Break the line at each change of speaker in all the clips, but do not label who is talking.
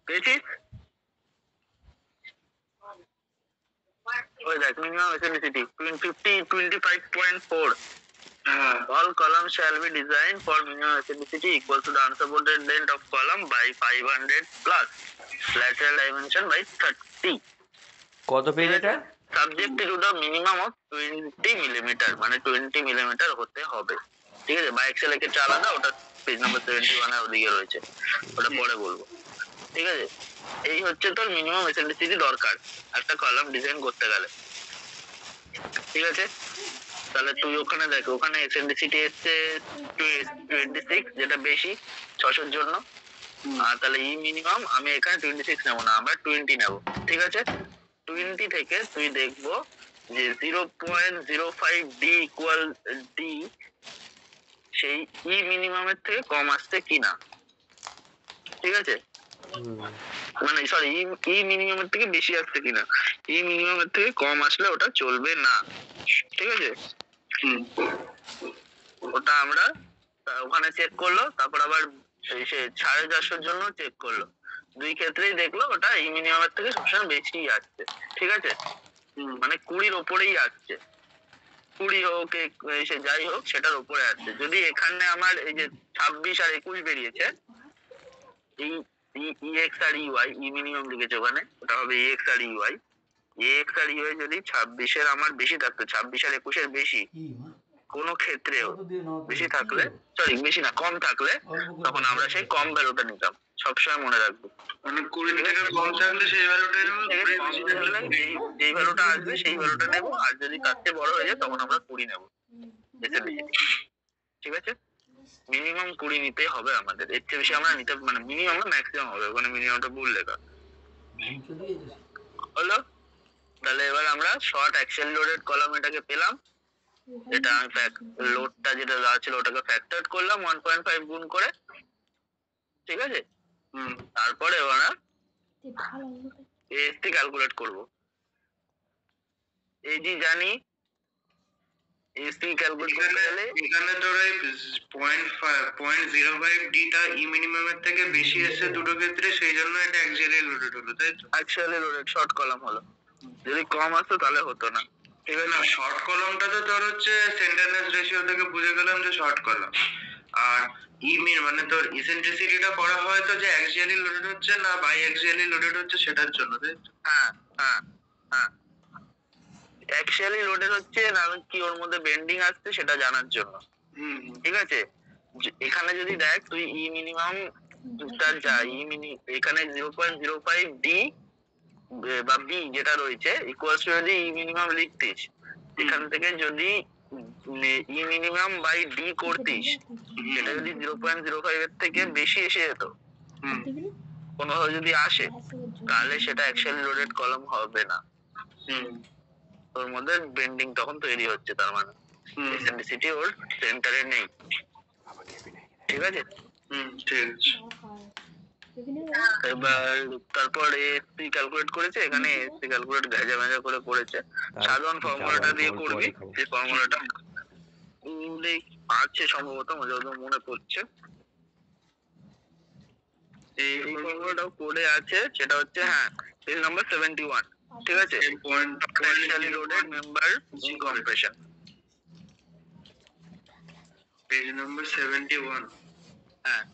পেয়েছিস? ওই দেখ minimum eccentricity 25.4. All columns shall be designed for minimum eccentricity equal to the unsupported length of column by 500 plus lateral dimension by 30.
কত page এটা?
Subject to the minimum of 20 millimeter, মানে 20 millimeter হতে হবে। ঠিক আছে, বা এক্সেল এর ক্ষেত্রে আলাদা, ওটা পেজ নাম্বার 71 এর ওদিকে রয়েছে, ওটা পরে বলবো। ঠিক আছে, এই হচ্ছে তোর মিনিমাম এসেন্ট্রিসিটি দরকার একটা কলাম ডিজাইন করতে গেলে। ঠিক আছে, তাহলে তুই ওখানে দেখ, ওখানে এসেন্ট্রিসিটি এসছে 26, যেটা বেশি 600 জন্য। আর তাহলে ই মিনিমাম আমি এখানে 26 নেবো না, আমরা 20 নেবো। ঠিক আছে, 20 থেকে তুই দেখবো যে 0.05 ডি ইকুয়াল ডি সেই ই মিনিমামের থেকে কম আসছে কিনা। ঠিক আছে, মানে সরি ই মিনিমামের থেকে বেশি আসছে কিনা। ই মিনিমামের থেকে কম আসলে ওটা চলবে না। ঠিক আছে, ওটা আমরা ওখানে চেক করলো, তারপর আবার সে 450 জন্য চেক করলো, দুই ক্ষেত্রেই দেখলো ওটা ই মিনিমামের থেকে সবসময় বেশি আসছে। ঠিক আছে, মানে 20 ওপরেই আসছে, 20 হোক সে যাই হোক সেটার উপরে আসছে। যদি এখানে আমার এই যে 26 আর 21 বেরিয়েছে, এই এক্স আর ইউআই, ই মিনিমাম লিখেছে ওখানে, ওটা হবে এক্স আর ইউআই। এক্স আর ইউআই যদি 26-এর আমার বেশি থাকতো, 26 আর 21-এর বেশি কোনো ক্ষেত্রেও বেশি থাকলে, সরি বেশি না কম থাকলে, তখন আমরা সেই কম ভ্যালুটা নিতাম। সবসময় মনে রাখবো, মানে 20 থেকে কম থাকলে সেই ভ্যালুটা নেব, যেই ভ্যালুটা আসবে সেই ভ্যালুটা নেব, আর যদি তার চেয়ে বড় হয়ে যায় তখন আমরা 20 নেব। ঠিক আছে, মিনিমাম 20 নিতে হবে আমাদের, এর চেয়ে বেশি আমরা নিতে, মানে মিনিমাম না ম্যাক্সিমাম হবে, ওখানে মিনিমামটা ভুল লেখা হলো। তাহলে এবার আমরা শর্ট অ্যাক্সিয়াল লোডেড কলাম এটাকে পেলাম। এটা আমি লোডটা যেটা দেওয়া ছিল ওটাকে ফ্যাক্টর করলাম 1.5 গুণ করে। ঠিক আছে, তারপরে এবার এএসটি ক্যালকুলেট করব। এজি জানি, এএসটি ক্যালকুলেট করতে গেলে এখানে তোর এই 0.05 ডিটা ই মিনিমামের থেকে বেশি এসে দুটো ক্ষেত্রে, সেই জন্য এটা অ্যাক্সিয়ালি লোডেড হলো, তাই তো? অ্যাক্সিয়ালি লোডেড শর্ট কলাম হলো, যদি কম আসতো তাহলে হতো না। ঠিক আছে, না শর্ট কলামটা তো তোর হচ্ছে সেন্টারনেস রেশিও থেকে বুঝে গেলাম যে শর্ট কলাম। আর ইমিন মানে তোর ইসেন্ট্রিসিটিটা করা হয় তো যে অ্যাক্সিয়ালি লোডেড হচ্ছে না বাই অ্যাক্সিয়ালি লোডেড হচ্ছে সেটার জন্য, তাই তো? হ্যাঁ হ্যাঁ হ্যাঁ, অ্যাক্সিয়ালি লোডেড হচ্ছে না কি ওর মধ্যে বেন্ডিং আসছে সেটা জানার জন্য। ঠিক আছে, এখানে যদি দেখ তুই ই মিনিমাম যা ই মিনি এখানে 0.05 ডি বা বি যেটা রয়েছে ইকুয়ালস টু যদি ই মিনিমাম লিখতিস, এখান থেকে যদি ই মিনিমাম বাই ডি করতিস, সেটা যদি 0.05 এর থেকে বেশি এসে যেত, কোনোভাবে যদি আসে, তাহলে সেটা অ্যাক্সিয়ালি লোডেড কলাম হবে না। ওর মধ্যে বেন্ডিং তখন তৈরি হচ্ছে, তার মানে এসেন্ট্রিসিটি ওর সেন্টারে নেই। ঠিক আছে, ঠিক আছে। এবার তারপর এএসপি ক্যালকুলেট করেছে, এখানে এএসপি ক্যালকুলেট ভেজা করে করেছে। সাধারণ ফর্মুলাটা দিয়ে করবি, যে ফর্মুলাটা আছে সম্ভবত, যতদূর মনে পড়ছে এই ফর্মুলাটাও কোডে আছে, সেটা হচ্ছে হ্যাঁ পেজ নাম্বার 71। ঠিক আছে, পয়েন্ট লোডেড মেম্বার জি কম্প্রেশন, পেজ নাম্বার 71। হ্যাঁ,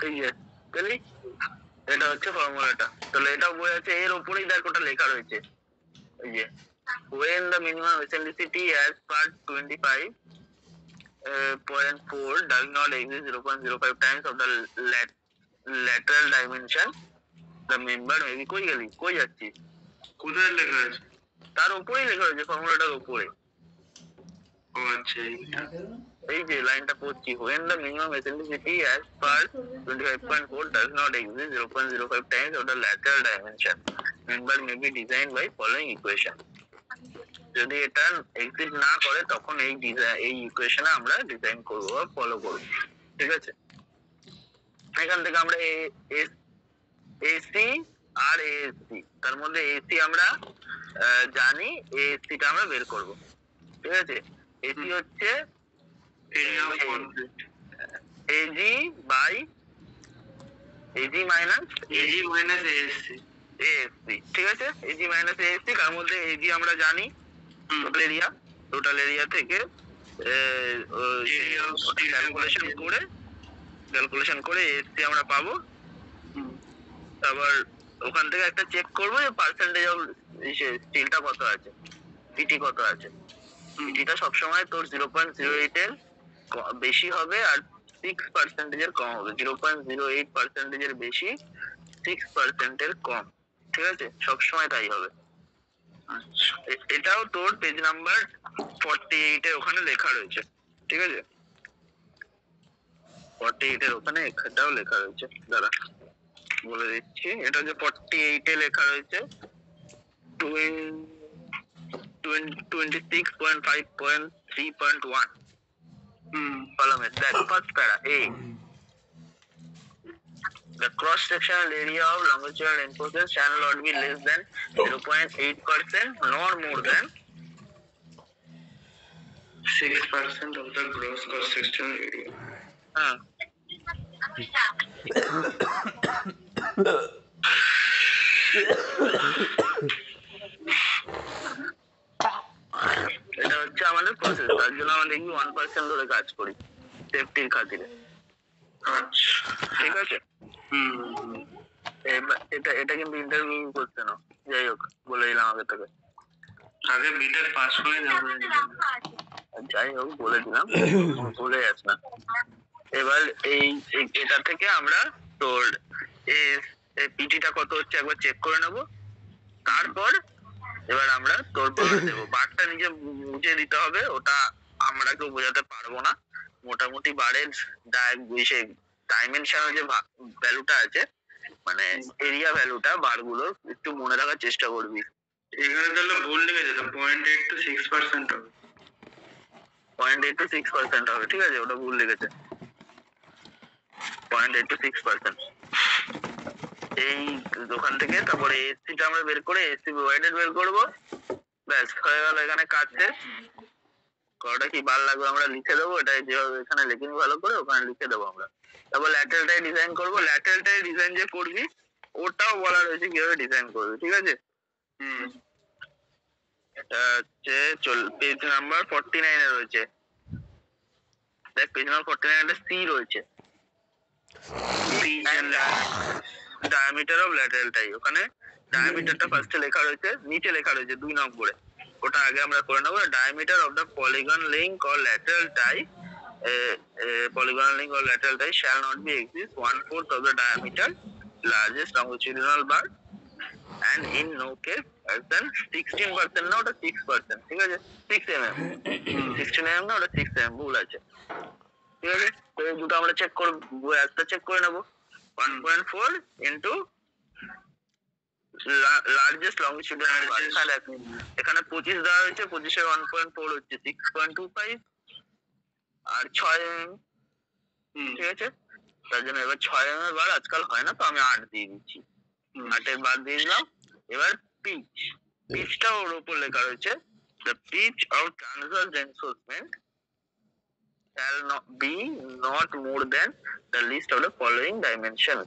ঠিক আছে, বুঝলি? এটা হচ্ছে ফর্মুলাটা। তাহলে এটাও বই আছে, এর উপরেই দেখ ওটা লেখা রয়েছে, এই যে when the minimum eccentricity as per 25.4 does not exist 0.05 times of the lateral dimension, the member may be, কই গেলি, কই যাচ্ছিস, কোথায় লেখা আছে? তার উপরেই লেখা রয়েছে, ফর্মুলাটার উপরে। ও আচ্ছা, এই যে লাইনটা পড়ছি, when the minimum eccentricity as per 25.4 does not exist 0.05 times of the lateral dimension, member may be designed by following equation. যদি এটা এক্সিট না করে তখন এই ইকুয়েশনে আমরা ডিজাইন করবো বা ফলো করবো, ঠিক আছে? এখান থেকে আমরা এসি আর এএসসি, তার মধ্যে এসি আমরা জানি, এএসসি টা আমরা বের করব, ঠিক আছে? এসি হচ্ছে AG by AG minus ASC, ঠিক আছে? এজি মাইনাস এএসসি, তার মধ্যে এজি আমরা জানি টোটাল এরিয়া থেকে ক্যালকুলেশন করে এএসসি আমরা পাবো। তারপর ওখান থেকে একটা চেক করবো যে পার্সেন্টেজ অফ স্টিলটা কত আছে, পিটি কত আছে। পিটিটা সবসময় তোর 0.08 এর বেশি হবে আর 6% এর কম হবে। 0.08% এর বেশি, 6% এর কম, ঠিক আছে? সবসময় তাই হবে। এটাও তোর পেজ নাম্বার 48 এর ওখানে লেখা রয়েছে, ঠিক আছে? 48 এর ওখানে এটাও লেখা রয়েছে, দাঁড়া বলে দিচ্ছি। এটা যে 48 এ লেখা রয়েছে 26.5.3.1 কলমে দেখ, ফার্স্ট প্যারা এ, the cross sectional area of longitudinal reinforcement shall not be less than 0.8% nor more than 6% of the gross cross sectional area. এটা হচ্ছে আমাদের প্রসেস, তার জন্য আমরা দেখবি 1% ধরে কাজ করি সেফটির খাতিরে, ঠিক আছে? এটা কিন্তু ইন্টারভিউ করছে না, যাই হোক বলে দিলাম আগে থেকে, আগে বিটেক পাস করে যাবে, যাই হোক বলে দিলাম, ভুলে যাস না। এবার এটা থেকে আমরা তোর পিটিটা কত হচ্ছে একবার চেক করে নেবো। তারপর এবার আমরা তোর বার দেবো, বারটা নিজে বুঝে দিতে হবে, ওটা আমরা কেউ বোঝাতে পারবো না। মোটামুটি বারের ডাইমেনশন যে ভ্যালুটা আছে, মানে এরিয়া ভ্যালুটা বারগুলো একটু মনে রাখার চেষ্টা করবি। এখানে তাহলে ভুল লিখে যেত, 0.8 to 6% হবে, 0.8 to 6% হবে, ঠিক আছে? ওটা ভুল লিখেছে, 0.8 to 6%। এই দোকান থেকে তারপরে এসসিটা আমরা বের করে এসসি প্রোভাইডেড বের করবো, ব্যাস হয়ে গেল এখানে কাজ শেষ। কতটা কি বার লাগবে আমরা লিখে দেবো, এটা যেভাবে এখানে লিখিনি ভালো করে ওখানে লিখে দেবো আমরা। তারপর ল্যাটেরালটাই ডিজাইন করবো, ল্যাটেরালটাই ডিজাইন যে করবি ওটাও বলা রয়েছে কিভাবে ডিজাইন করবি, ঠিক আছে? এটা হচ্ছে পেজ নাম্বার 49 এ রয়েছে, দেখ পেজ নাম্বার 49 একটা সি রয়েছে, ডায়ামিটার অফ ল্যাটেরাল টাই। ওখানে ডায়ামিটারটা ফার্স্টে লেখা রয়েছে, নিচে লেখা রয়েছে 2 নম্বরে, ওটা আগে আমরা করে নেবো। Diameter of the polygon link or lateral tie, polygonal link or lateral tie shall not be exceed 1/4 of the diameter largest longitudinal bar and in no case less than 16%, না ওটা 6%, ঠিক আছে? 6 mm, 16 mm না ওটা 6 mm, ভুল আছে, ঠিক আছে? তো এই দুটো আমরা চেক করবো, একটা চেক করে নেবো 1.4 into লার্জেস্ট লংজিটিউডিনাল বার। তাহলে এখানে 25 দেওয়া হয়েছে, 25 এর 1.4 হচ্ছে 6.25 আর 6 mm, ঠিক আছে? তার জন্য এবার 6 mm বার আজকাল হয় না, তো আমি 8 দিয়ে দিচ্ছি, 8 এর বার দিয়ে দিলাম। এবার পিচটা ওর উপর লেখা রয়েছে, the pitch of transverse reinforcement shall not be not more than the least of the following dimensions,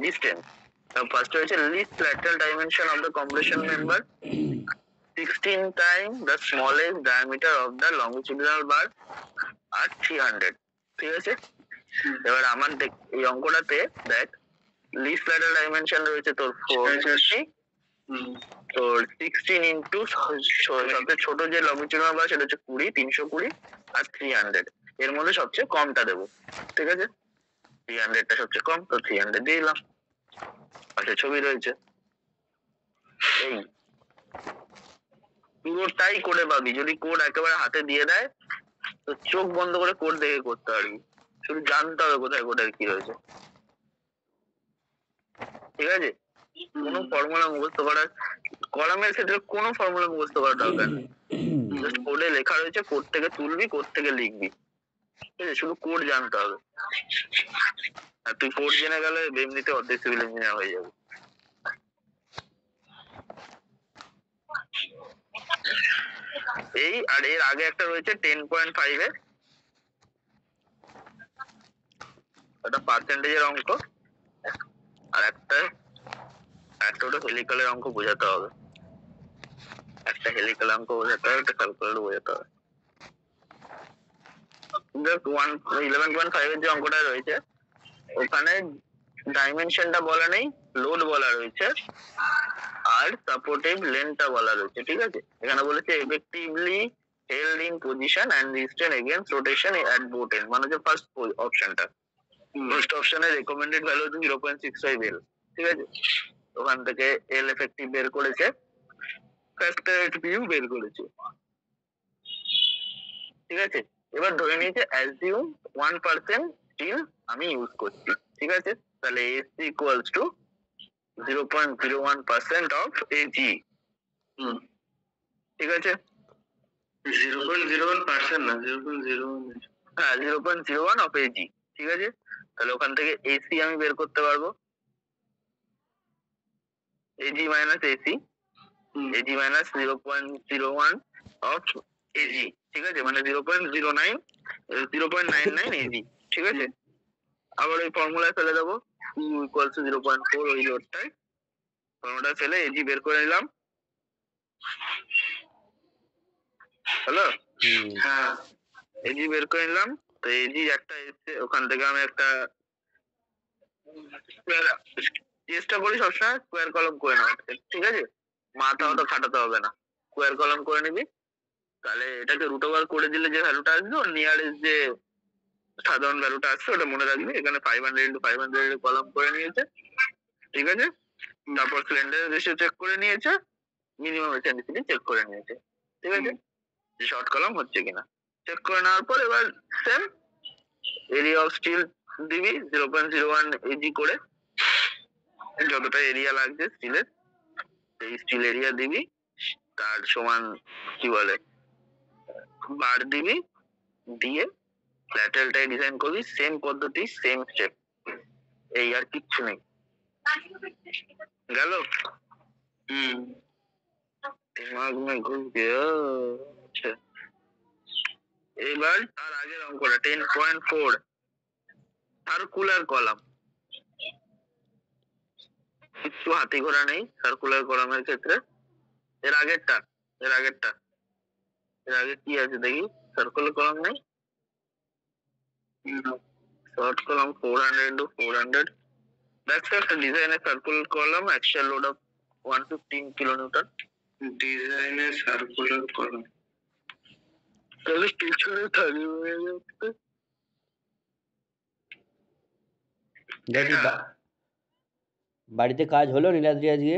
distance. First হচ্ছে least lateral dimension of the compression member 16 times the smallest diameter of the longitudinal bar at 300, ঠিক আছে? এবার আমার এই অঙ্কটাতে দেখ list lateral dimension রয়েছে তোর 450, তোর 16 ইন্টু সবচেয়ে ছোট যে লংজিটিউডাল বার সেটা হচ্ছে 20, 320 আর 300, এর মধ্যে সবচেয়ে কমটা দেবো, ঠিক আছে? 300টা সবচেয়ে কম, তো 300 দিয়ে দিলাম। পাশে ছবি রয়েছে, এই পুরোটাই কোডে পাবি। যদি কোড একেবারে হাতে দিয়ে দেয় তো চোখ বন্ধ করে কোড দেখে করতে পারবি, শুধু জানতে হবে কোথায় কোডের কি রয়েছে, ঠিক আছে? কোনো ফর্মুলা মুখস্থ করার কলামের ক্ষেত্রে কোনো ফর্মুলা মুখস্থ করার দরকার নেই, জাস্ট কোডে লেখা রয়েছে, কোড থেকে তুলবি, কোড থেকে লিখবি, ঠিক আছে? শুধু কোড জানতে হবে, আর তুই কোড জেনে গেলে এমনিতে অর্ধেক সিভিল ইঞ্জিনিয়ার হয়ে যাবে। এই আর এর আগে একটা রয়েছে 10.5 এর, একটা পার্সেন্টেজের অঙ্ক, আর একটা ওটা হেলিক্যালের অঙ্ক বোঝাতে হবে, একটা হেলিক্যাল অঙ্ক বোঝাতে হবে, একটা ক্যালকুলেটর বোঝাতে হবে। 11.5 এর যে অঙ্কটা রয়েছে ওখানে ডাইমেনশনটা বলা নেই, লোড বলা রয়েছে, আর সাপোর্টিভ লেন্থটা বলা রয়েছে, ঠিক আছে? এখানে বলেছে effectively held in position and resistant against rotation at both end, মানে হচ্ছে ফার্স্ট অপশনটা। ফার্স্ট অপশনের রেকমেন্ডেড ভ্যালু হচ্ছে 0.65 L, ঠিক আছে? ওখান থেকে এল এফেক্টিভ বের করেছে, ফ্যাক্টরেড ভিউ বের করেছে, ঠিক আছে? এবার ধরে নিয়েছে অ্যাজিউম 1% স্টিল আমি ইউজ করছি, ঠিক আছে? তাহলে AC equals to 0.01% of AG, ঠিক আছে? 0.01% না, 0.01, হ্যাঁ 0.01 অফ AG, ঠিক আছে? তাহলে ওখান থেকে AC আমি বের করতে পারবো, AG minus AC, AG minus 0.01 of AG, ঠিক আছে? মানে 0.99 AG, ঠিক আছে? আবার ওই ফর্মুলায় ফেলে দেবো, Q ইকুয়ালস টু 0.4, ওই লোডটায় ফর্মুলা ফেলে AG বের করে নিলাম। হ্যালো, হ্যাঁ AG বের করে নিলাম। তো AG একটা এসছে, ওখান থেকে আমি একটা চেষ্টা করি সবসময় স্কোয়ার কলম করে নেওয়া, ঠিক আছে? মাথা অত খাটাতে হবে না, স্কোয়ার কলম করে নিবি। তাহলে এটাকে রুট ওভার করে দিলে যে ভ্যালুটা আসবে, ওর নিয়ারেস্ট যে সাধারণ ভ্যালুটা আসছে ওটা মনে রাখবি। এখানে 500 × 500 কলম করে নিয়েছে, ঠিক আছে? তারপর সিলিন্ডারের রেশিও চেক করে নিয়েছে, মিনিমাম এসেন্সিটি চেক করে নিয়েছে, ঠিক আছে? যে শর্ট কলম হচ্ছে কিনা চেক করে নেওয়ার পর এবার সেম এরিয়া অফ স্টিল দিবি 0.01 AG করে, যতটা এরিয়া লাগছে স্টিলের সেই স্টিল এরিয়া দিবি, তার সমান কি বলে বার দিবি, দিয়ে ল্যাটেরালটাই ডিজাইন করবি, সেম পদ্ধতি সেম স্টেপ, এই আর কিচ্ছু নেই। গেল? দিমাগ মে ঘুস গয়া। আচ্ছা, এবার তার আগের অঙ্কটা 10.4 সার্কুলার কলাম, কিছু হাতি ঘোড়া নেই সার্কুলার কলামের ক্ষেত্রে। এর আগেরটা এর আগে কি আছে দেখি, সার্কুলার কলাম নেই, short column 400 × 400, that's a design a circular column, axial load of 115 kilonewton, design a circular column, তাহলে পিছনে থাকবে
দাদি বাড়িতে কাজ হলো নীলাদ্রি আজকে?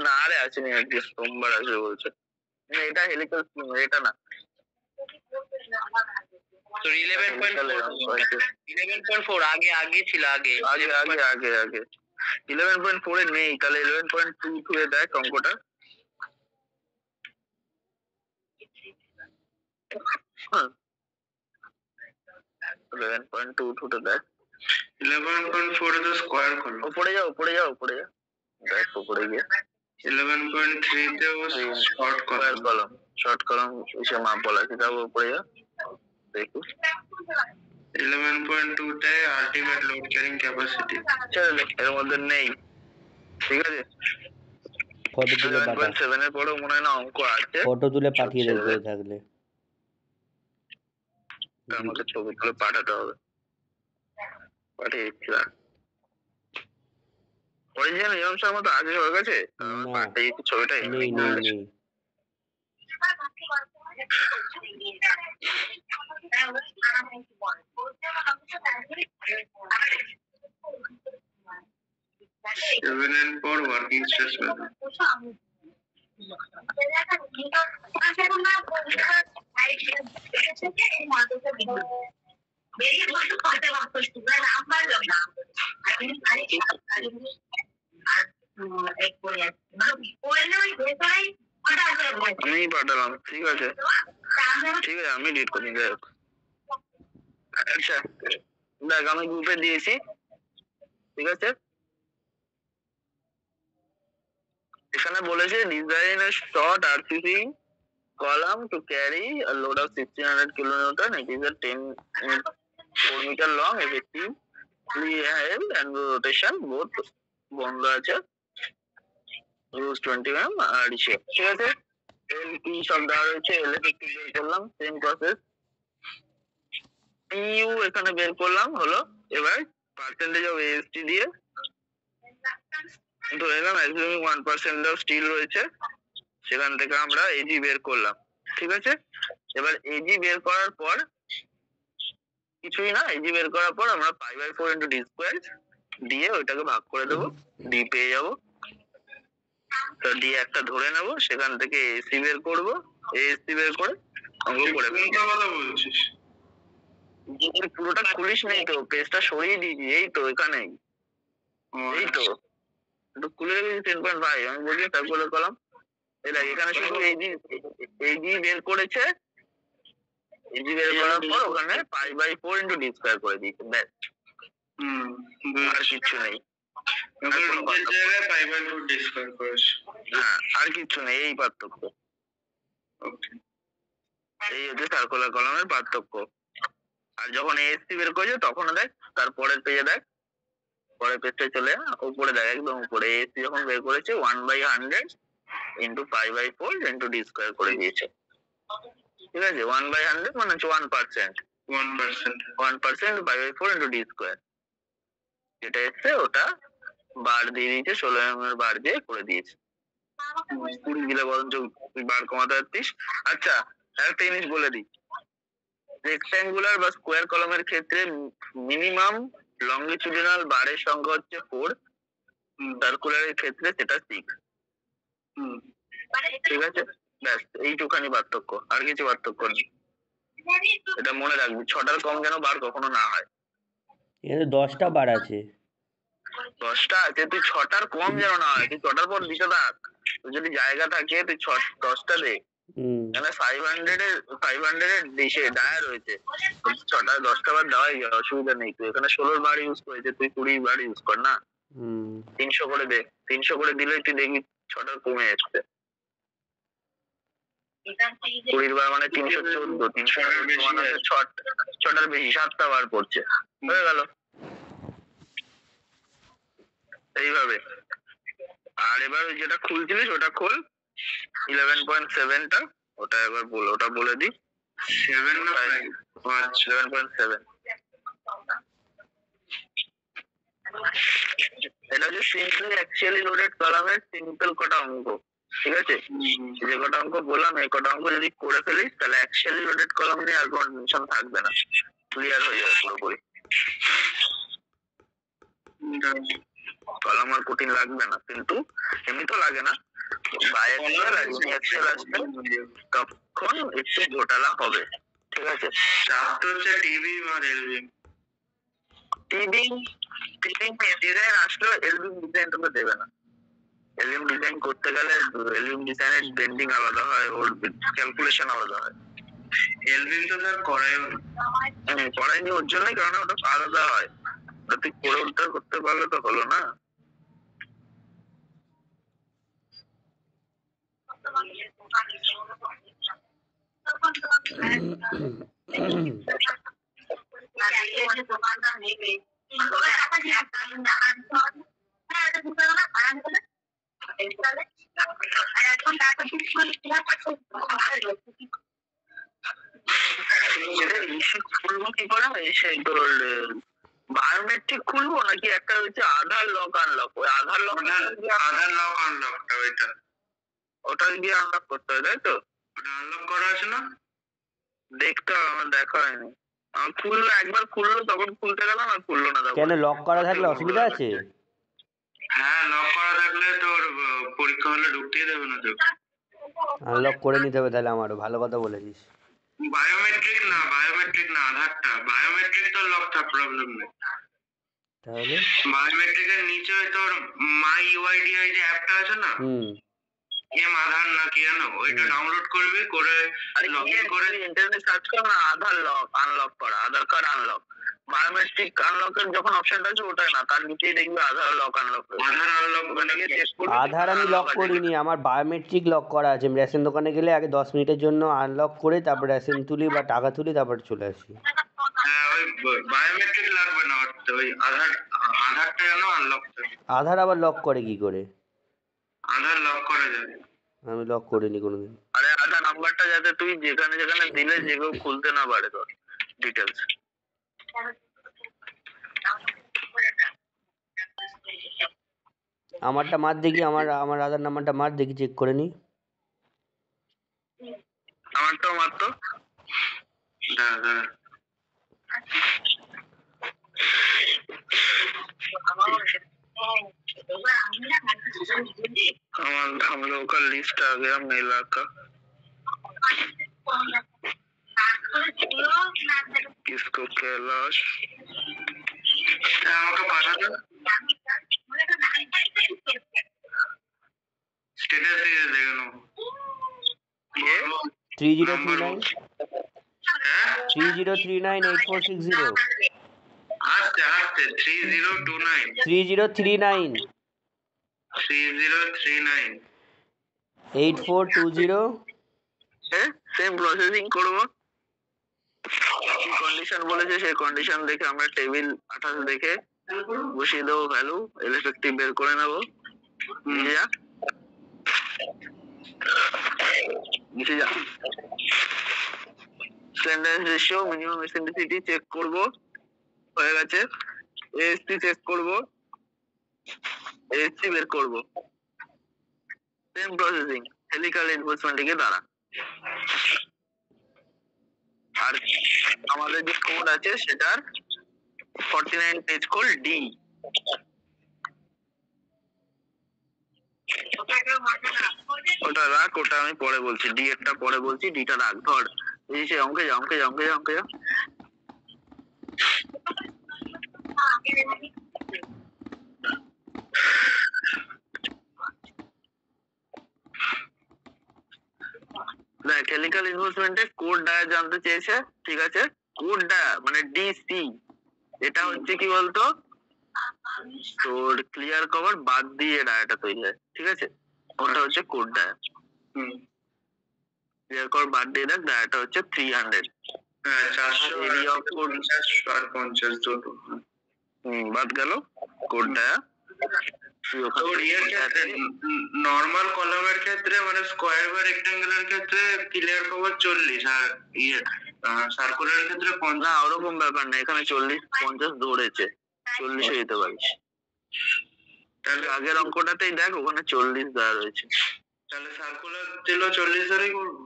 না রে, আসেনি, আজকে সোমবার আসবে বলছে। এটা হেলিক্যাল, এটা না। তো 11.4 আগে ছিল, আগে 11.4 এ নেই, তাহলে 11.22 এ দেখ অঙ্কটা। 11.22 টা দেখ। 11.4 এ তো স্কয়ার করো, উপরে যাও দেখ উপরে গিয়ে 11.3 তে শর্ট কলাম এসে মাপ বলা আছে, যাও উপরে যাও দেখো 11.2 তে আলটিমেট লোড ক্যারিং ক্যাপাসিটি, চল এর মধ্যে নেই, ঠিক আছে?
ফটো তুলে পাঠা,
11.7 এর পরেও মনে হয় না অঙ্ক আছে,
ফটো তুলে পাঠিয়ে দেবে থাকলে,
আমাকে ছবি তুলে পাঠাতে হবে, পাঠিয়ে দিচ্ছি। অরিজিনাল নিয়ম সব মতো আগে হয়ে গেছে, পাঠিয়ে দিচ্ছি ছবিটা।
নেই
working stress method. ঠিক আছে ঠিক আছে, আমি ডিলিট করি, যাই হোক। আচ্ছা দেখ, আমি গ্রুপে দিয়েছি, ঠিক আছে। এখানে বলেছে design a short RCC column to carry a load of 1600 kilonewton. It is a 4 meter long, effectively held and rotation both বন্ধ আছে, রুজ 20 mm আর ইসে, ঠিক আছে। এল পি সব দেওয়া রয়েছে, এল এফেক্টিভ বের করলাম, সেম প্রসেস। পিইউ এখানে বের করলাম, হলো। এবার পার্সেন্টেজ অফ এএসটি দিয়ে ধরে নিলাম অ্যাজিউমিং 1% অফ স্টিল রয়েছে, সেখান থেকে আমরা এজি বের করলাম, ঠিক আছে। এবার এজি বের করার পর কিছুই না, এজি বের করার পর আমরা π/4 ইন্টু ডি স্কোয়ার দিয়ে ওইটাকে ভাগ করে দেবো, ডি পেয়ে যাবো। তো ডি একটা ধরে নেবো, সেখান থেকে এসি বের করবো, এসি বের করে অঙ্ক করে কথা বলছিস। পুরোটা খুলিস নেই তো, পেজটা সরিয়ে দিয়েছি, এই তো এখানেই, এই তো একটু খুলে রেখেছি 10.5, আমি বলি তারপরে কলাম। এই দেখ এখানে শুধু এজি বের করেছে, এজি বের করার পর ওখানে π/4 ইন্টু ডি স্কোয়ার করে দিয়েছে, ব্যাস। আর কিচ্ছু নেই, হ্যাঁ আর কিচ্ছু নেই, এই পার্থক্য। এই হচ্ছে সার্কুলার কলামের পার্থক্য। আর যখন এএসসি বের করেছে তখন দেখ তারপরের পেজে, দেখ পরের পেজটা চলে উপরে, দেখ একদম উপরে এএসসি যখন বের করেছে 1/100 ইন্টু π/4 ইন্টু ডি স্কোয়ার করে দিয়েছে, ঠিক আছে। 1/100 মানে হচ্ছে 1%, 1% π/4 ইন্টু ডি স্কোয়ার, যেটা এসছে ওটা বার দিয়ে দিয়েছে, 16 mm এর বার দিয়ে করে দিয়েছে। 20 দিলে বরঞ্চ বার কমাতে পারতিস। আচ্ছা একটা জিনিস বলে দিই, রেক্ট্যাঙ্গুলার বা স্কোয়ার কলামের ক্ষেত্রে মিনিমাম লঙ্গিচুডিনাল বারের সংখ্যা হচ্ছে 4, সার্কুলারের ক্ষেত্রে সেটা 6, ঠিক আছে। ব্যাস এইটুখানি পার্থক্য, আর কিছু পার্থক্য নেই। এটা মনে রাখবি, 6টার কম যেন বার কখনো না হয়।
এখানে 10টা বার আছে,
10টা আছে, তুই 6টার কম যেন না হয়, তুই 6টার পর দিতে থাক, যদি জায়গা থাকে তুই 10টা দে। এখানে 500 এর ডিশে ডায়া রয়েছে, 6টা 10টা বার দেওয়াই যায়, অসুবিধা নেই। তুই এখানে 16 বার ইউজ করেছে, তুই 20 বার ইউজ কর না, 300 করে দে, 300 করে দিলে তুই দেখবি 6টার কমে যাচ্ছে। 20 বার মানে 314, 314 মানে 6টার বেশি, 7টা বার পড়ছে, হয়ে গেল এইভাবে। আর এবার ওই যেটা খুলছিলিস ওটা খোল, 11.7টা, ওটা এবার বল, ওটা বলে দি। 7 না 11.7, এটা হচ্ছে সিম্পলি অ্যাকচুয়ালি লোডেড কলামের সিম্পল কটা অঙ্ক, ঠিক আছে। যে কটা অঙ্ক বললাম এই কটা অঙ্ক যদি করে ফেলিস তাহলে অ্যাকচুয়ালি লোডেড কলাম নিয়ে আর কোনো টেনশন থাকবে না, ক্লিয়ার হয়ে যাবে পুরোপুরি। কলাম আর কঠিন লাগবে না, কিন্তু এমনি তো লাগে না, তখন একটু ঘোটালা হবে, ঠিক আছে। হচ্ছে টিভি আর এলবি, টিভি ডিজাইন আসলে এলবিএম ডিজাইন তোকে দেবে না। এলবিএম ডিজাইন করতে গেলে এলবিএম ডিজাইনের বেন্ডিং আলাদা হয়, ওর ক্যালকুলেশন আলাদা হয়। এলবিএম তো স্যার করাইনি ওর জন্যই, কারণ ওটা আলাদা হয়, ওটা তুই করে উদ্ধার করতে পারলে তো হলো না। খুলবো কি করে, সেই তোর বায়োমেট্রিক খুলবো নাকি একটা হচ্ছে আধার লক আনলক, ওই আধার লক আনলকটা ওটা দিয়ে আনলক করতে হয়, তাই তো? ওটা আনলক করা আছে না, দেখতে হবে, আমার দেখা হয়নি। আমার খুললো, একবার খুললো তখন খুলতে গেলাম আর খুললো না।
কেন লক করা থাকলে অসুবিধা আছে?
হ্যাঁ লক করা থাকলে তোর পরীক্ষা হলে ঢুকতেই দেবে না। তো
আনলক করে নিতে হবে তাহলে, আমারও ভালো কথা বলেছিস।
বায়োমেট্রিক না আধারটা, বায়োমেট্রিক তো লকটা প্রবলেম নেই। তাহলে বায়োমেট্রিকের নিচে তোর মাই ইউআইডিআই যে অ্যাপটা আছে না, এম আধার না কি জানো, ওইটা ডাউনলোড করবি, করে লগইন করে ইন্টারনেট সার্চ কর না, আধার লক আনলক করা, আধার কার্ড আনলক, বায়োমেট্রিক আনলকের যখন অপশনটা আছে ওটাই না, তার নিচেই দেখবি আধার লক আনলক, আধার আনলক মানে
আধার আমি লক করিনি, আমার বায়োমেট্রিক লক করা আছে। আমি রেশন দোকানে গেলে আগে 10 মিনিটের জন্য আনলক করে তারপর রেশন তুলি বা টাকা তুলি, তারপর চলে আসি।
হ্যাঁ, ওই বায়োমেট্রিক লাগবে না, ওই আধারটা যেন আনলক থাকে।
আধার আবার লক করে কি করে?
আধার লক করা যাবে,
আমি লক করিনি কোনোদিন।
আরে আধার নাম্বারটা যাতে তুই যেখানে যেখানে দিলে যে কেউ খুলতে না পারে তোর ডিটেলস।
আমারটা মার দেখি, আমার আধার নাম্বারটা মার দেখি, চেক করে নি।
আমারটাও মারতো, हम लोग का लिस्ट आ गया मेला का, किसको कैलाश আমাকে পাঠাতো, স্ট্যাটাস দিয়ে দেখো
3039 3039 8460
আস্তে আস্তে 3029
3039 8420।
হ্যাঁ, সেম প্রসেসিং করব, কি কন্ডিশন বলেছে সেই কন্ডিশন দেখে আমরা টেবিল 28 দেখে বসিয়ে দেবো, ভ্যালু এফেক্টিভ বের করে নেবো। যা নিচে যা, স্ট্যান্ডার্ড রেশিও, মিনিমাম এসেন্ট্রিসিটি চেক করব, হয়ে গেছে। এএসসি চেক করব, এএসসি বের করব, সেম প্রসেসিং হেলিক্যাল এনফোর্সমেন্ট থেকে দ্বারা। আর আমাদের যে কোড আছে সেটার 49 পেজ কোড ডি, ওটা রাখ, ওটা আমি পরে বলছি, ডি এরটা পরে বলছি, ডিটা রাখ। ধর এই যে অঙ্কে যা, অঙ্কে যা, অঙ্কে যা, অঙ্কে যা। দেখ, হেলিক্যাল ইনভেস্টমেন্টে কোড ডায়া জানতে চেয়েছে, ঠিক আছে। কোড ডায়া মানে ডিসি, এটা হচ্ছে কি বলতো, তোর ক্লিয়ার কভার বাদ দিয়ে ডায়াটা তৈরি হয়, ঠিক আছে। ওটা হচ্ছে কোড ডায়া। ক্লিয়ার কভার বাদ দিয়ে দেখ, ডায়াটা হচ্ছে 300। হ্যাঁ, 400 এরিয়া অফ কোড 50 দুটো বাদ গেল কোড ডায়া। নর্মাল কলামের ক্ষেত্রে মানে স্কোয়ার বা রেক্টাঙ্গুলার ক্ষেত্রে ক্লিয়ার কভার 40, আর সার্কুলার ক্ষেত্রে 50। না, ওরকম ব্যাপার না, এখানে 40 50 ধরেছে, 40 দিতে পারিস। তাহলে আগের অঙ্কটাতেই দেখ, ওখানে 40 দেওয়া রয়েছে, তাহলে সার্কুলার দিল 40 ধরেই করবো।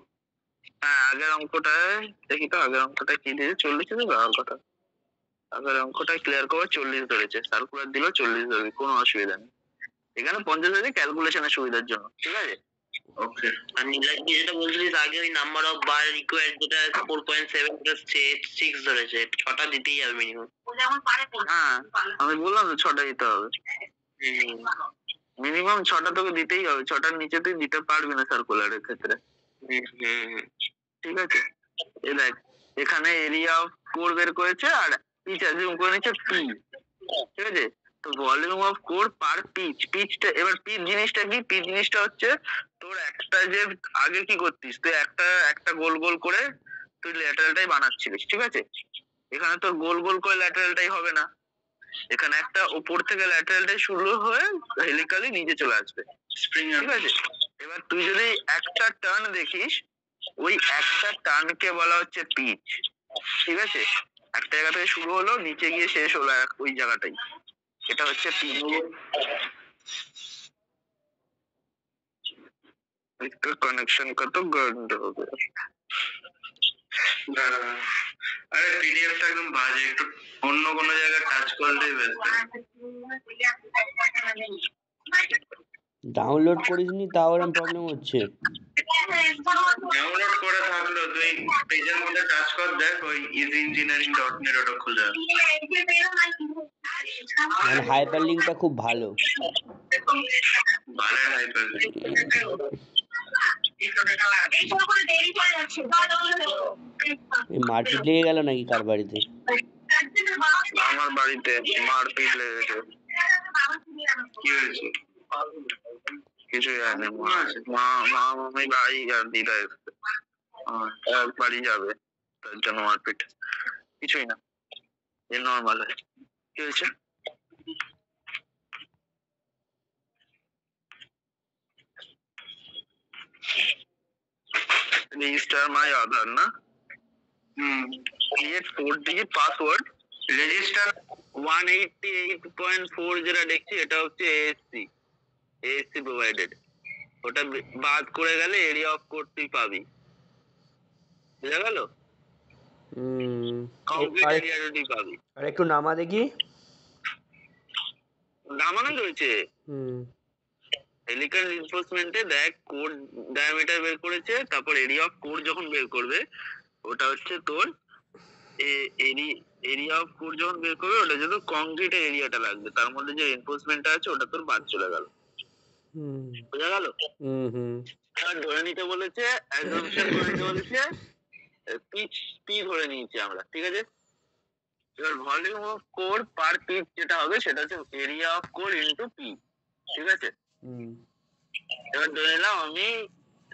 হ্যাঁ, আগের অঙ্কটায় দেখি তো, আগের অঙ্কটা কি দিয়েছে, 40 তো দেওয়ার কথা। আগের অঙ্কটায় ক্লিয়ার কভার 40 ধরেছে, সার্কুলার দিল 40 ধরবি, কোনো অসুবিধা নেই। এখানে 50 ধরে ক্যালকুলেশনের সুবিধার জন্য, ঠিক আছে। ওকে। আর নীলাদ্রি যেটা বলছিলিস আগে, ওই নাম্বার অফ বার রিকোয়ার্ড যেটা 4.7 প্লাস 6 ধরেছে, 6টা দিতেই হবে মিনিমাম। হ্যাঁ, আমি বললাম তো 6টা দিতে হবে, মিনিমাম 6টা তোকে দিতেই হবে, 6টার নিচে তুই দিতে পারবি না সার্কুলারের ক্ষেত্রে। ঠিক আছে। এই দেখ, এখানে এরিয়া অফ কোর বের করেছে, আর পিচ অ্যাজিউম করে নিচ্ছে পি, ঠিক আছে। তো volume of core per pitch, পিচটা এবার পিচ জিনিসটা কি, পিচ জিনিসটা হচ্ছে তোর একটা যে আগে কি করতিস তুই, একটা গোল গোল করে তুই ল্যাটারালটাই বানাচ্ছিলিস, ঠিক আছে। এখানে তোর গোল গোল করে ল্যাটারালটাই হবে না, এখানে একটা উপর থেকে ল্যাটারালটাই শুরু হয়ে হেলিক্যালি নিচে চলে আসবে, ঠিক আছে। এবার তুই যদি একটা টার্ন দেখিস, ওই একটা টার্নকে বলা হচ্ছে পিচ, ঠিক আছে। একটা জায়গা থেকে শুরু হলো, নিচে গিয়ে শেষ হলো ওই জায়গাটাই, এটা হচ্ছে পিচ। इसका कनेक्शन का तो गंद हो गया। আরে পিডিএফটা একদম বাজে, একটু অন্য কোনো জায়গায় টাচ করলেই ব্যাস।
ডাউনলোড করিসনি, তাও এরকম প্রবলেম হচ্ছে।
ডাউনলোড করে থাকলো, তুই পেজের মধ্যে টাচ কর, দেখ ওই easyengineering.net ওটা খুলে যাবে।
মানে হাইপার লিংকটা খুব ভালো,
বালার হাইপার
এই মারপিট লেগে গেল নাকি কার বাড়িতে?
আমার বাড়িতে মারপিট লেগেছে। কি হয়েছে? কিছু জানি মা মামি ভাই আর দিদা এসছে, এক বাড়ি যাবে, তার জন্য মারপিট। কিছুই না, এ নর্মাল। কি হয়েছে? register my Aadhaar না? create 4-digit password, register 188.4 যেটা দেখছি এটা হচ্ছে ASC provided, ওটা বাদ করে গেলে এরিয়া অফ কোড তুই পাবি, বুঝা গেল? কমপ্লিট এরিয়া তুই পাবি।
আর একটু নামা দেখি।
নামানো রয়েছে হেলিক্যাল এনফোর্সমেন্টে, দেখ কোড ডায়ামিটার বের করেছে, তারপর এরিয়া অফ কোড যখন বের করবে ওটা হচ্ছে তোর এরিয়া অফ কোড যখন বের করবে ওটা যেন কংক্রিট এরিয়াটা লাগবে, তার মধ্যে যে এনফোর্সমেন্টটা আছে ওটা তোর বাদ চলে গেল, বোঝা গেল? আর ধরে নিতে বলেছে, অ্যাজাম্পশন করে নিতে বলেছে পিচ পি ধরে নিয়েছি আমরা, ঠিক আছে? এবার volume of core per pitch যেটা হবে সেটা হচ্ছে area of core into P, ঠিক আছে? এবার ধরে নিলাম আমি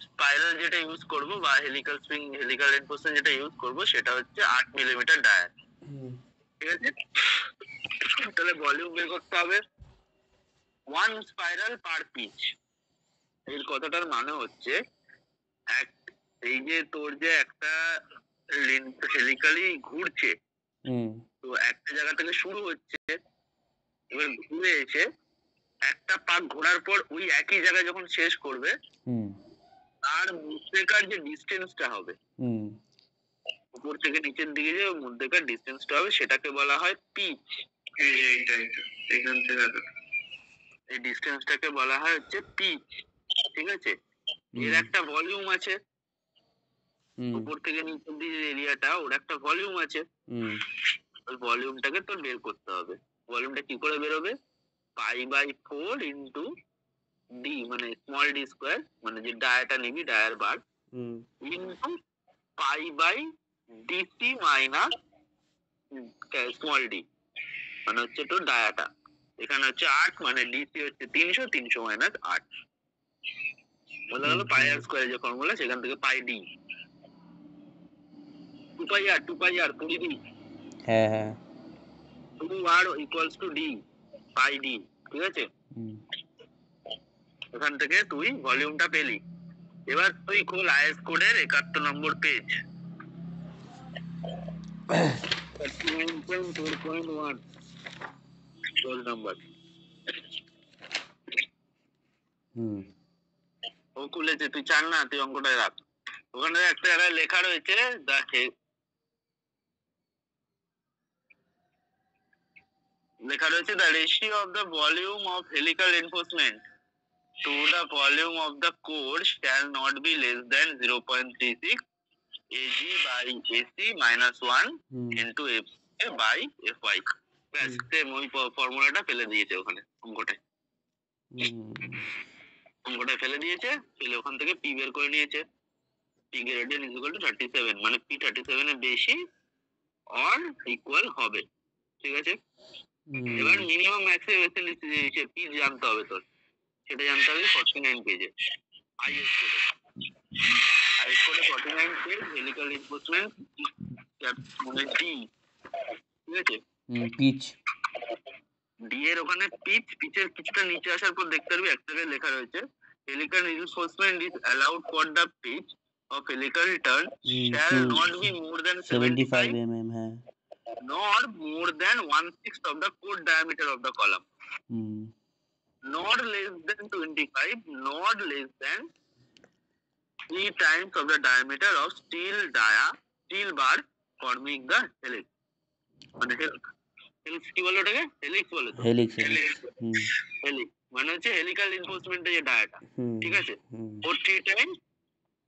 স্পাইরাল যেটা ইউজ করব বা হেলিক্যাল এনফোর্সমেন্ট যেটা ইউজ করব সেটা হচ্ছে 8 মিলিমিটার ডায়ার, ঠিক আছে? তাহলে ভলিউম বের করতে হবে 1 স্পাইরাল পার পিচ। এর কথাটার মানে হচ্ছে এই যে তোর যে একটা হেলিক্যালি ঘুরছে, তো একটা জায়গা থেকে শুরু হচ্ছে, এবার ঘুরে এসে একটা পাক ঘোরার পর ওই একই জায়গায় যখন শেষ করবে তার মধ্যেকার যে ডিস্টেন্সটা হবে, উপর থেকে নিচের দিকে যে মধ্যেকার ডিস্টেন্সটা হবে সেটাকে বলা হয় পিচ। এখান থেকে এই ডিস্টেন্সটাকে বলা হয় হচ্ছে পিচ, ঠিক আছে? এর একটা ভলিউম আছে, উপর থেকে নিচের দিকে এরিয়াটা, ওর একটা ভলিউম আছে, ওই ভলিউমটাকে তোর বের করতে হবে। ভলিউমটা কি করে বেরোবে? π/4 ইন্টু ডি, মানে স্মল ডি স্কোয়ার, মানে যে ডায়াটা নিবি ডায়ার বার, ইন্টু π/ডিসি মাইনাস স্মল ডি, মানে হচ্ছে তোর ডায়াটা। এখানে হচ্ছে 8, মানে ডিসি হচ্ছে 300 মাইনাস 8, বলা গেল পাই আর স্কোয়ার যে ফর্মুলা, সেখান থেকে পাই ডি, 2πr পুরি ডি,
হ্যাঁ
2r equals to D, pi D, ঠিক আছে? এখান থেকে তুই ভলিউমটা পেলি। এবার তুই খোল আইএস কোডের 71 নম্বর পেজ, 39.4.1 পেজ নাম্বার। ও খুলেছে, তুই চান না, তুই অঙ্কটা রাখ। ওখানে একটা জায়গায় লেখা রয়েছে the ratio of the volume of helical enforcement to the volume of the core shall not be less than 0.36 Ag by AC minus 1 into FA by Fy। ব্যাস, সেম ওই ফর্মুলাটা ফেলে দিয়েছে ওখানে অঙ্কটায় ফেলে দিয়েছে, ফেলে ওখান থেকে পি বের করে নিয়েছে। P graded is equal to 37, মানে পি 37 এর বেশি অর ইকুয়াল হবে, ঠিক আছে? এবার মিনিমাম ম্যাক্সিমাম পি জানতে হবে তোর, সেটা জানতে হবে 49 পেজে আইএস কোডে। আইএস কোডে 49 পেজ হেলিক্যাল এনফোর্সমেন্ট মানে ডি, ঠিক আছে?
পিচ
ডি এর ওখানে পিচের কিছুটা নিচে আসার পর দেখতে পারবি একটা জায়গায় লেখা রয়েছে helical enforcement is allowed for the pitch of helical turn shall not be more than 75
mm,
nor more than 1/6 of the core diameter of the column, not less than 25, not less than 3 times of the diameter of steel bar forming the helix, মানে helix কি বলে ওটাকে? Helix বলে তো, helix মানে হচ্ছে helical এনফোর্সমেন্টের যে ডায়াটা, ঠিক আছে? ও 3 টাইমস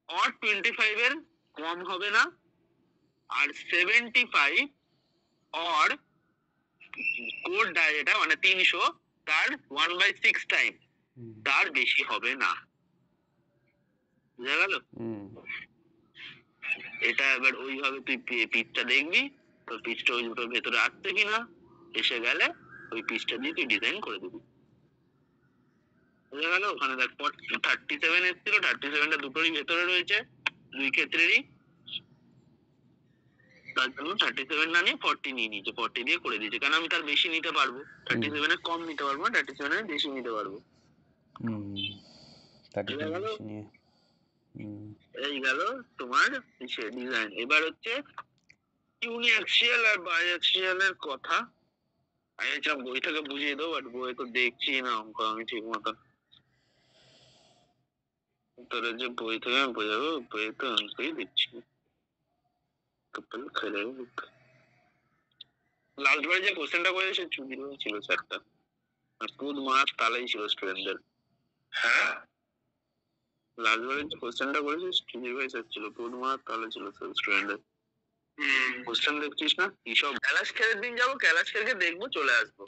or 25 এর কম হবে না, আর 75 or কোড ডায়াটা মানে 300 তার 1/6 টাইম, তার বেশি হবে না, বুঝা গেল? এটা এবার ওইভাবে তুই পিচটা দেখবি, তোর পিচটা ওই দুটোর ভেতরে আসছে কিনা, এসে গেলে ওই পিচটা দিয়ে তুই ডিজাইন করে দিবি, বুঝা গেল? ওখানে দেখ 37 এসেছিল, 37টা দুটোরই ভেতরে রয়েছে, দুই ক্ষেত্রেরই। তার জন্য 37 না নিয়ে 40 নিয়ে নিয়েছে, 40 দিয়ে করে দিয়েছে, কারণ আমি তার বেশি নিতে পারবো, 37 এর কম নিতে পারবো না, 37 এর বেশি নিতে পারবো। এই গেল তোমার ডিজাইন। এবার হচ্ছে ইউনিঅ্যাক্সিয়াল আর বাইঅ্যাক্সিয়াল এর কথা। আমি চাই বই থেকে বুঝিয়ে দেবো, বাট বই তো দেখছি না অঙ্ক আমি ঠিক মতো। তোর যে বই থেকে আমি বোঝাবো, বই তো অঙ্কই দিচ্ছি। লাস্ট বারে যে কোশ্চেনটা করেছে সে চুদির ছিল স্যারটা, পুদ মাস তালাই ছিল স্টুডেন্টদের। হ্যাঁ, লাস্ট বারে যে কোশ্চেনটা করেছে চুদির ভাই স্যার ছিল, পুদ মাস তালে ছিল স্টুডেন্টদের। কোশ্চেন দেখছিস না? কি সব ক্যালাস খেলের দিন যাবো, ক্যালাস খেলকে দেখবো, চলে আসবো।